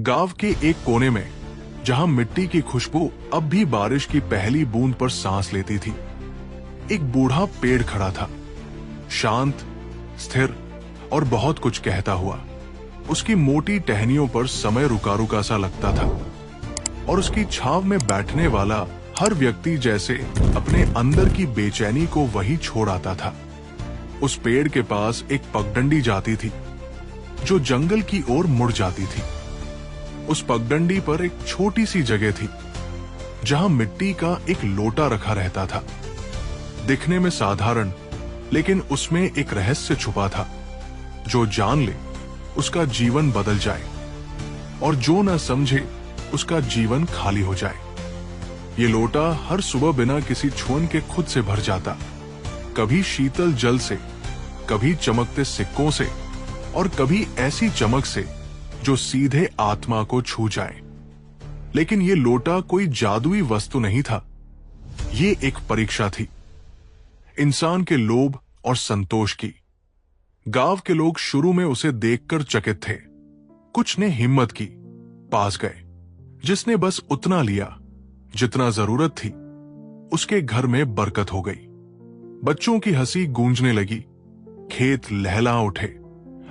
गांव के एक कोने में, जहां मिट्टी की खुशबू अब भी बारिश की पहली बूंद पर सांस लेती थी, एक बूढ़ा पेड़ खड़ा था, शांत, स्थिर और बहुत कुछ कहता हुआ। उसकी मोटी टहनियों पर समय रुका रुका सा लगता था और उसकी छांव में बैठने वाला हर व्यक्ति जैसे अपने अंदर की बेचैनी को वही छोड़ आता था। उस पेड़ के पास एक पगडंडी जाती थी जो जंगल की ओर मुड़ जाती थी। उस पगडंडी पर एक छोटी सी जगह थी जहां मिट्टी का एक लोटा रखा रहता था। दिखने में साधारण, लेकिन उसमें एक रहस्य छुपा था। जो जान ले उसका जीवन बदल जाए और जो न समझे उसका जीवन खाली हो जाए। ये लोटा हर सुबह बिना किसी छुअन के खुद से भर जाता, कभी शीतल जल से, कभी चमकते सिक्कों से और कभी ऐसी चमक से जो सीधे आत्मा को छू जाए। लेकिन ये लोटा कोई जादुई वस्तु नहीं था, ये एक परीक्षा थी, इंसान के लोभ और संतोष की। गांव के लोग शुरू में उसे देखकर चकित थे। कुछ ने हिम्मत की, पास गए। जिसने बस उतना लिया जितना जरूरत थी, उसके घर में बरकत हो गई। बच्चों की हंसी गूंजने लगी, खेत लहला उठे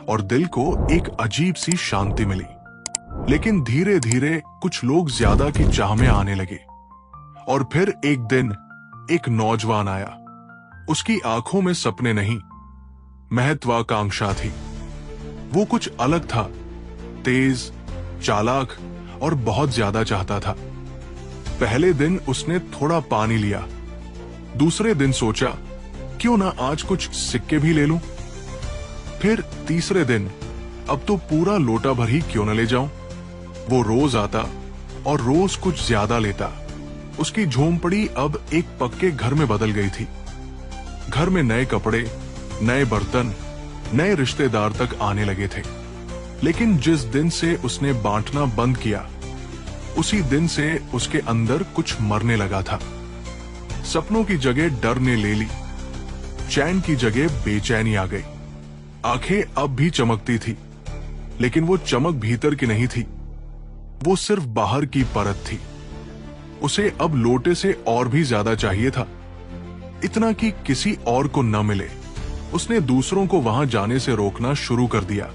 और दिल को एक अजीब सी शांति मिली। लेकिन धीरे धीरे कुछ लोग ज्यादा की चाह में आने लगे और फिर एक दिन एक नौजवान आया। उसकी आंखों में सपने नहीं, महत्वाकांक्षा थी। वो कुछ अलग था, तेज, चालाक और बहुत ज्यादा चाहता था। पहले दिन उसने थोड़ा पानी लिया, दूसरे दिन सोचा क्यों ना आज कुछ सिक्के भी ले लूं। फिर तीसरे दिन अब तो पूरा लोटा भर ही क्यों न ले जाऊं। वो रोज आता और रोज कुछ ज्यादा लेता। उसकी झोंपड़ी अब एक पक्के घर में बदल गई थी। घर में नए कपड़े, नए बर्तन, नए रिश्तेदार तक आने लगे थे। लेकिन जिस दिन से उसने बांटना बंद किया, उसी दिन से उसके अंदर कुछ मरने लगा था। सपनों की जगह डर ने ले ली, चैन की जगह बेचैनी आ गई। आंखें अब भी चमकती थी, लेकिन वो चमक भीतर की नहीं थी, वो सिर्फ बाहर की परत थी। उसे अब लोटे से और भी ज्यादा चाहिए था, इतना कि किसी और को न मिले। उसने दूसरों को वहां जाने से रोकना शुरू कर दिया,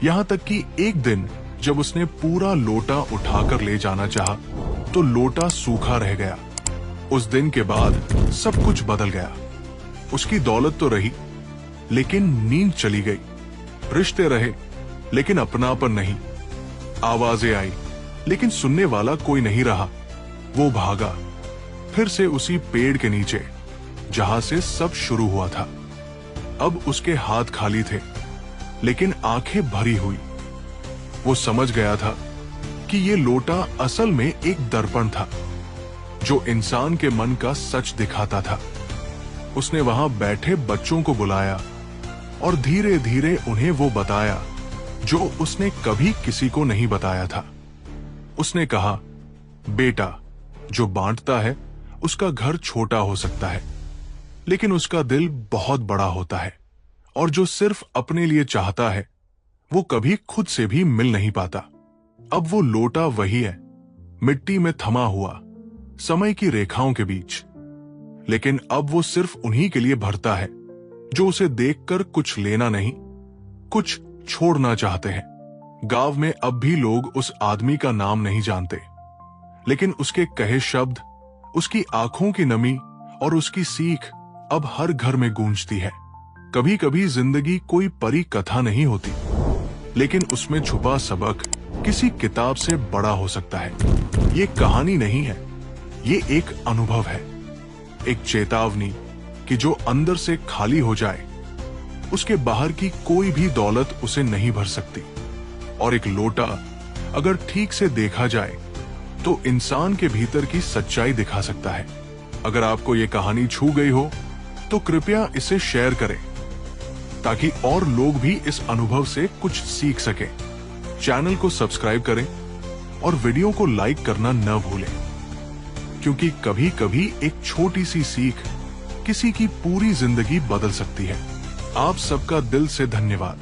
यहां तक कि एक दिन जब उसने पूरा लोटा उठाकर ले जाना चाहा, तो लोटा सूखा रह गया। उस दिन के बाद सब कुछ बदल गया। उसकी दौलत तो रही, लेकिन नींद चली गई। रिश्ते रहे, लेकिन अपनापन नहीं। आवाजें आई, लेकिन सुनने वाला कोई नहीं रहा। वो भागा फिर से उसी पेड़ के नीचे जहां से सब शुरू हुआ था। अब उसके हाथ खाली थे, लेकिन आंखें भरी हुई। वो समझ गया था कि ये लोटा असल में एक दर्पण था जो इंसान के मन का सच दिखाता था। उसने वहां बैठे बच्चों को बुलाया और धीरे धीरे उन्हें वो बताया जो उसने कभी किसी को नहीं बताया था। उसने कहा, बेटा, जो बांटता है उसका घर छोटा हो सकता है, लेकिन उसका दिल बहुत बड़ा होता है। और जो सिर्फ अपने लिए चाहता है, वो कभी खुद से भी मिल नहीं पाता। अब वो लोटा वही है, मिट्टी में थमा हुआ, समय की रेखाओं के बीच। लेकिन अब वो सिर्फ उन्हीं के लिए भरता है जो उसे देखकर कुछ लेना नहीं, कुछ छोड़ना चाहते हैं। गांव में अब भी लोग उस आदमी का नाम नहीं जानते, लेकिन उसके कहे शब्द, उसकी आंखों की नमी और उसकी सीख अब हर घर में गूंजती है। कभी कभी जिंदगी कोई परी कथा नहीं होती, लेकिन उसमें छुपा सबक किसी किताब से बड़ा हो सकता है। ये कहानी नहीं है, ये एक अनुभव है, एक चेतावनी कि जो अंदर से खाली हो जाए, उसके बाहर की कोई भी दौलत उसे नहीं भर सकती। और एक लोटा अगर ठीक से देखा जाए तो इंसान के भीतर की सच्चाई दिखा सकता है। अगर आपको ये कहानी छू गई हो तो कृपया इसे शेयर करें, ताकि और लोग भी इस अनुभव से कुछ सीख सकें। चैनल को सब्सक्राइब करें और वीडियो को लाइक करना न भूलें, क्योंकि कभी कभी एक छोटी सी सीख किसी की पूरी जिंदगी बदल सकती है। आप सबका दिल से धन्यवाद।